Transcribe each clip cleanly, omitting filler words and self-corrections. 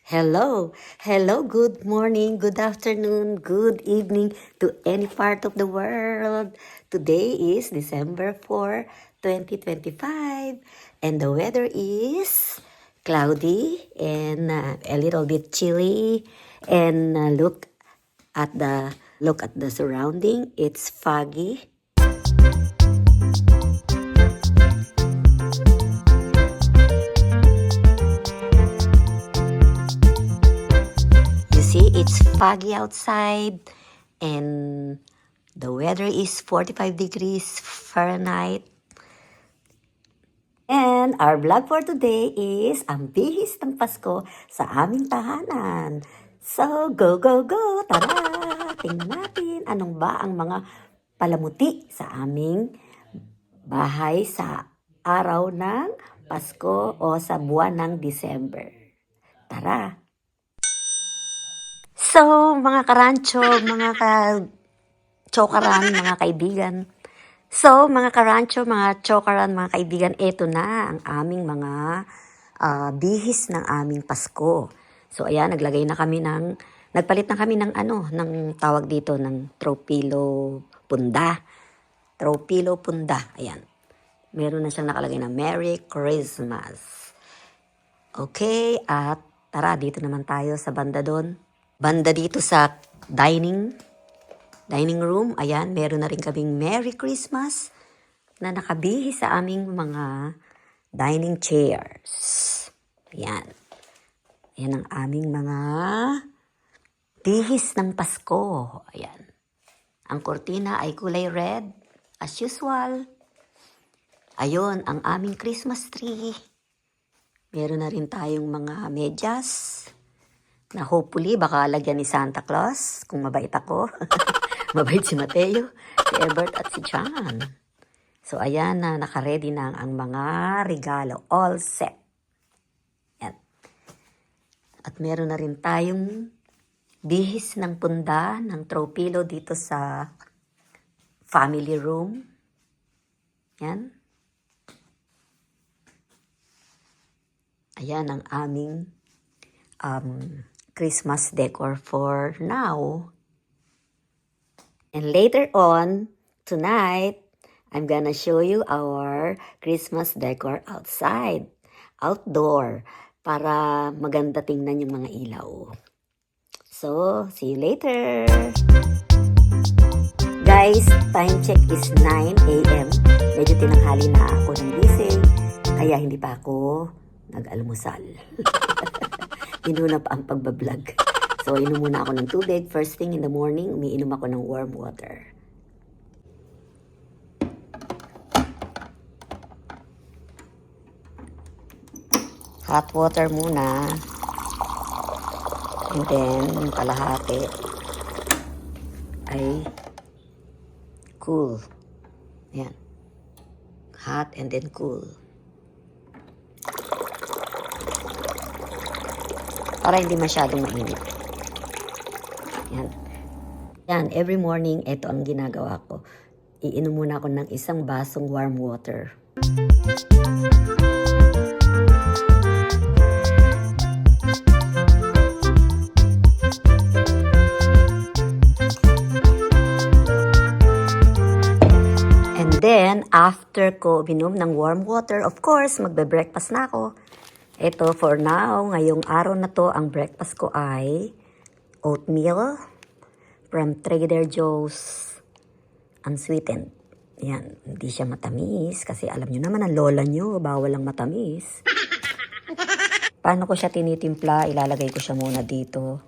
Hello, hello, good morning, good afternoon, good evening to any part of the world. Today is December 4, 2025, and the weather is cloudy and a little bit chilly. And look at the surrounding. It's foggy. You see, it's foggy outside, and the weather is 45 degrees Fahrenheit. And our vlog for today is ang bihis ng Pasko sa aming tahanan. So, go, go, go! Tara! Tingnan natin anong ba ang mga palamuti sa aming bahay sa araw ng Pasko o sa buwan ng December. Tara! So, mga karancho, mga chokaran, mga kaibigan. So, mga karancho, mga chokaran, mga kaibigan, eto na ang aming mga bihis ng aming Pasko. So, ayan, nagpalit na kami ng ng tawag dito, ng Tropilo Punda. Tropilo Punda, ayan. Meron na siyang nakalagay na Merry Christmas. Okay, at tara, dito naman tayo sa banda doon. Banda dito sa dining room. Ayan, meron na rin kaming Merry Christmas na nakabihis sa aming mga dining chairs. Ayan. Ayan ang aming mga bihis ng Pasko. Ayan. Ang kortina ay kulay red, as usual. Ayun, ang aming Christmas tree. Meron na rin tayong mga medyas na hopefully baka lagyan ni Santa Claus kung mabait ako. Mabait si Mateo, si Ebert at si John. So ayan na, nakaready na ang mga regalo. All set. Yan. At meron na rin tayong bihis ng punda ng Tropilo dito sa family room. Yan. Ayan ang aming Christmas decor for now. And later on, tonight, I'm gonna show you our Christmas decor outdoor, para maganda tingnan yung mga ilaw. So, see you later! Guys, time check is 9 a.m. Medyo tinanghali na ako ng gising, kaya hindi pa ako nag-almusal. Inuna pa ang pagbablog. So, inom muna ako ng tubig. First thing in the morning, umiinom ako ng warm water. Hot water muna. And then, kalahati ay cool. Ayan. Hot and then cool. Para hindi masyadong mainit. Yan. Yan, every morning, ito ang ginagawa ko. Iinom muna ako ng isang basong warm water. And then, after ko binom ng warm water, of course, magbe-breakfast na ako. Ito, for now, ngayong araw na to, ang breakfast ko ay oatmeal from Trader Joe's unsweetened. Yan, hindi siya matamis kasi alam nyo naman ang lola nyo, bawal lang matamis. Paano ko siya tinitimpla? Ilalagay ko siya muna dito.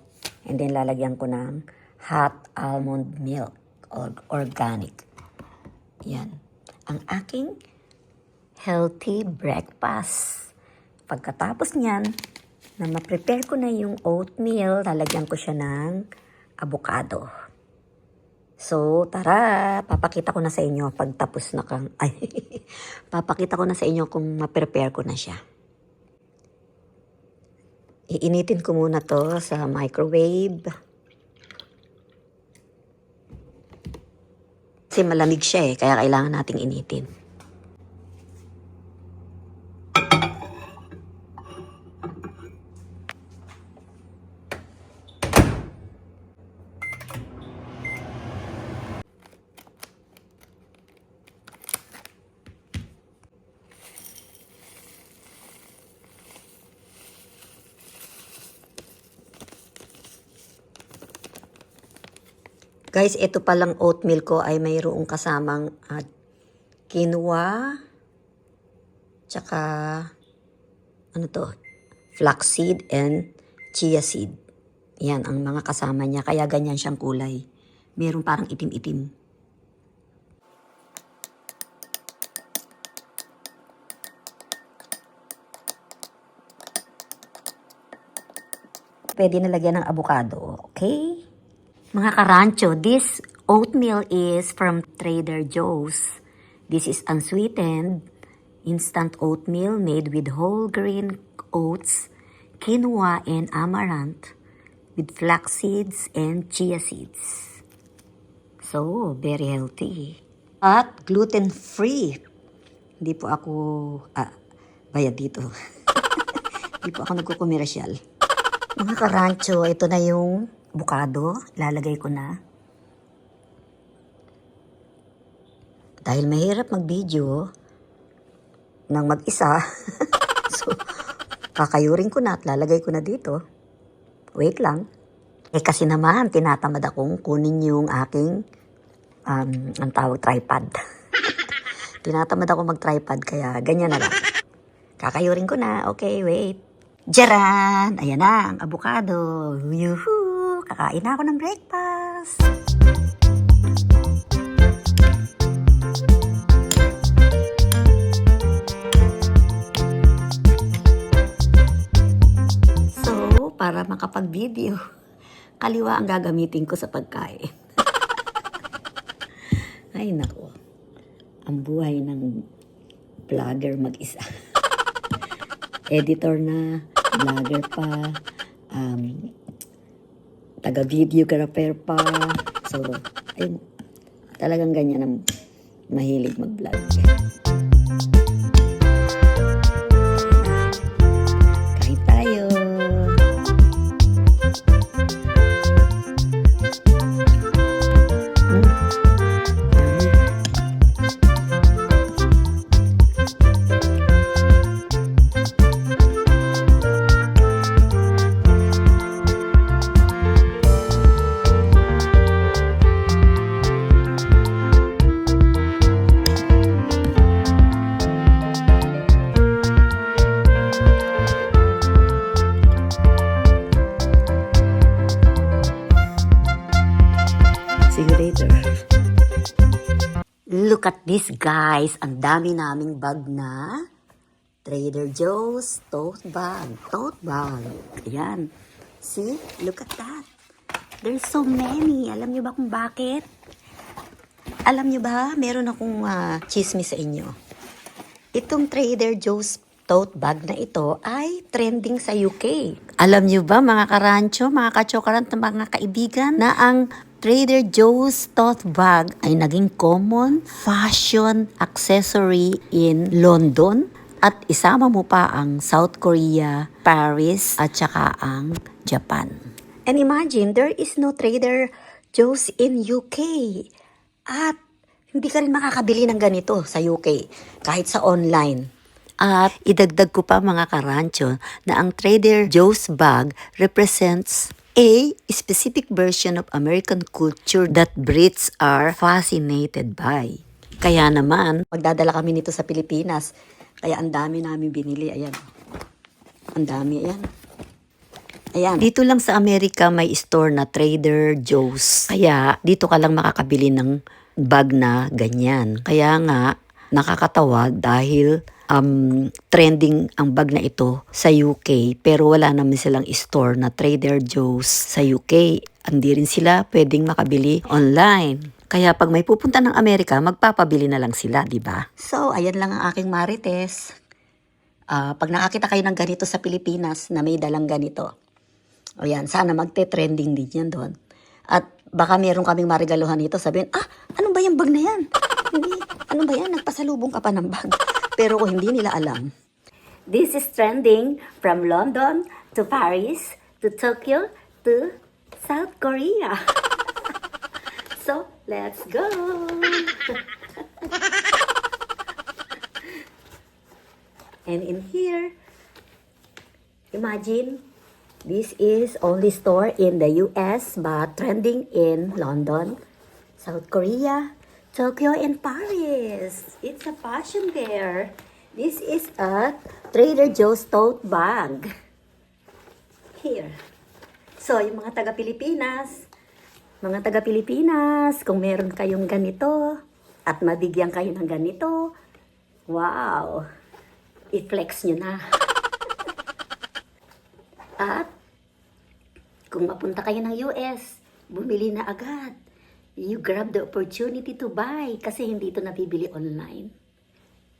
And then lalagyan ko ng hot almond milk or organic. Yan, ang aking healthy breakfast. Pagkatapos niyan, na ma-prepare ko na yung oatmeal, lalagyan ko siya ng avocado. So, tara, papakita ko na sa inyo pag tapos na papakita ko na sa inyo kung ma-prepare ko na siya. Iinitin ko muna to sa microwave. Kasi malamig siya kaya kailangan nating initin. Guys, ito palang oatmeal ko ay mayroong kasamang quinoa, tsaka ano to, flaxseed and chia seed. Yan ang mga kasama niya, kaya ganyan siyang kulay. Meron parang itim-itim. Pwede na lagyan ng avocado, okay? Mga karancho, this oatmeal is from Trader Joe's. This is unsweetened, instant oatmeal made with whole grain oats, quinoa and amaranth, with flax seeds and chia seeds. So, very healthy. At gluten-free. Hindi po ako, bayad dito. Hindi po ako nagkukomersyal. Mga karancho, ito na yung avocado. Lalagay ko na. Dahil mahirap mag-video ng mag-isa, so, kakayurin ko na at lalagay ko na dito. Wait lang. Kasi naman, tinatamad akong kunin yung aking, ang tawag, tripod. Tinatamad ako mag-tripod, kaya ganyan na lang. Kakayurin ko na. Okay, wait. Jaran! Ayan na, ang avocado. Yuhuu! Kakain na ako ng breakfast. So, para makapag-video, kaliwa ang gagamitin ko sa pagkain. Ay, nako. Ang buhay ng vlogger mag-isa. Editor na, vlogger pa, taga-videographer pa. So, ayun, talagang ganyan ang mahilig mag-vlog. Kain tayo. See you later. Look at this, guys. Ang dami naming bag na Trader Joe's tote bag. Tote bag. Ayan. See? Look at that. There's so many. Alam niyo ba kung bakit? Alam niyo ba? Meron akong chismis sa inyo. Itong Trader Joe's tote bag na ito ay trending sa UK. Alam niyo ba, mga karancho, mga kachokarant, mga kaibigan, na ang Trader Joe's tote bag ay naging common fashion accessory in London at isama mo pa ang South Korea, Paris at saka ang Japan. And imagine, there is no Trader Joe's in UK. At hindi ka rin makakabili ng ganito sa UK kahit sa online. At idagdag ko pa, mga karancho, na ang Trader Joe's bag represents a specific version of American culture that Brits are fascinated by. Kaya naman, magdadala kami nito sa Pilipinas. Kaya ang dami namin binili. Ayan. Ang dami. Ayan. Ayan. Dito lang sa Amerika may store na Trader Joe's. Kaya dito ka lang makakabili ng bag na ganyan. Kaya nga, nakakatawa dahil trending ang bag na ito sa UK, pero wala naman silang store na Trader Joe's sa UK. Hindi rin sila pwedeng makabili online. Kaya pag may pupunta ng Amerika, magpapabili na lang sila, di ba? So, ayan lang ang aking marites. Pag nakakita kayo ng ganito sa Pilipinas na may dalang ganito, o yan, sana magte-trending din yan doon. At baka meron kaming marigaluhan nito, sabihin, ano ba yung bag na yan? Hindi, ano ba yan? Nagpasalubong ka pa ng bag. Pero kung hindi nila alam. This is trending from London to Paris to Tokyo to South Korea. So, let's go! And in here, imagine, This is only store in the US but trending in London, South Korea, Tokyo, and Paris. It's a fashion there. This is a Trader Joe's tote bag. Here. So, yung mga taga-Pilipinas, kung meron kayong ganito at mabigyan kayo ng ganito, wow, i-flex nyo na. At kung mapunta kayo ng US, bumili na agad. You grab the opportunity to buy kasi hindi ito nabibili online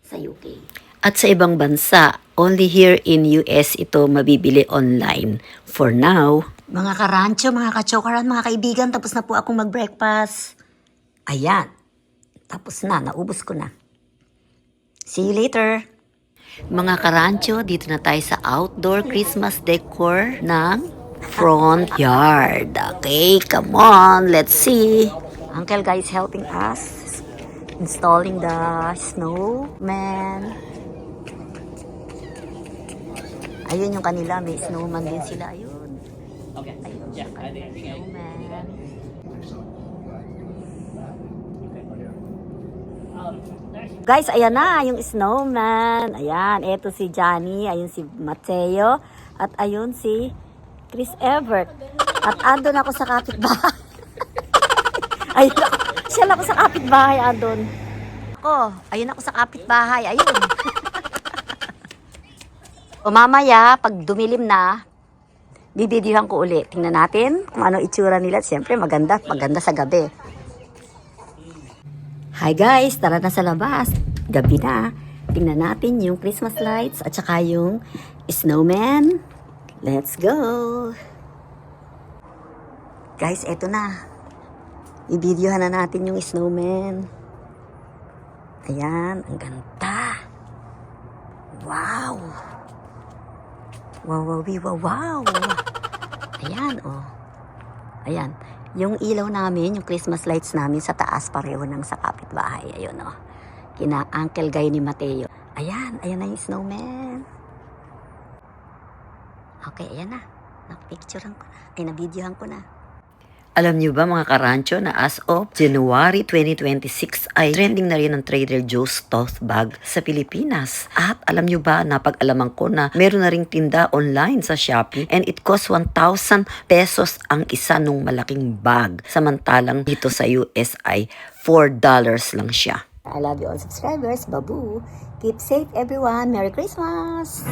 sa UK. At sa ibang bansa, only here in US ito mabibili online. For now, mga karancho, mga kachokaran, mga kaibigan, tapos na po akong mag-breakfast. Ayan, tapos na, naubos ko na. See you later! Mga karancho, dito na tayo sa outdoor Christmas decor ng front yard. Okay, come on, let's see. Uncle guys helping us installing the snowman. Ayun yung kanila, may snowman din sila. Ayun. Okay. Ayun, Yeah, yung I think snowman. Guys, ayan na, yung snowman. Ayan, eto si Johnny, ayun si Mateo, at ayun si Chris Evert. At andun ako sa kapitbahay. Ayun ako, siya lang ako sa kapitbahay, andun. Ayun ako sa kapitbahay, ayun. O mamaya, pag dumilim na, bibidyohan ko uli. Tingnan natin kung ano itsura nila. Siyempre, maganda sa gabi. Hi guys, tara na sa labas. Gabi na. Tingnan natin yung Christmas lights at saka yung snowman. Let's go! Guys, eto na. I-videohan na natin yung snowman. Ayan, ang ganda. Wow! Wow! Ayan, oh. Ayan. Yung ilaw namin, yung Christmas lights namin sa taas, pareho ng sa kapitbahay. Ayun, oh. Kina Uncle Guy ni Mateo. Ayan na yung snowman. Okay, ayan na. Napicturean ko na. Nabidyohan ko na. Alam niyo ba mga karancho na as of January 2026 ay trending na rin ang Trader Joe's tote bag sa Pilipinas. At alam niyo ba, napag-alaman ko na meron na ring tinda online sa Shopee and it costs 1,000 pesos ang isa nung malaking bag. Samantalang dito sa US ay $4 lang siya. I love you all subscribers. Babu. Keep safe everyone. Merry Christmas!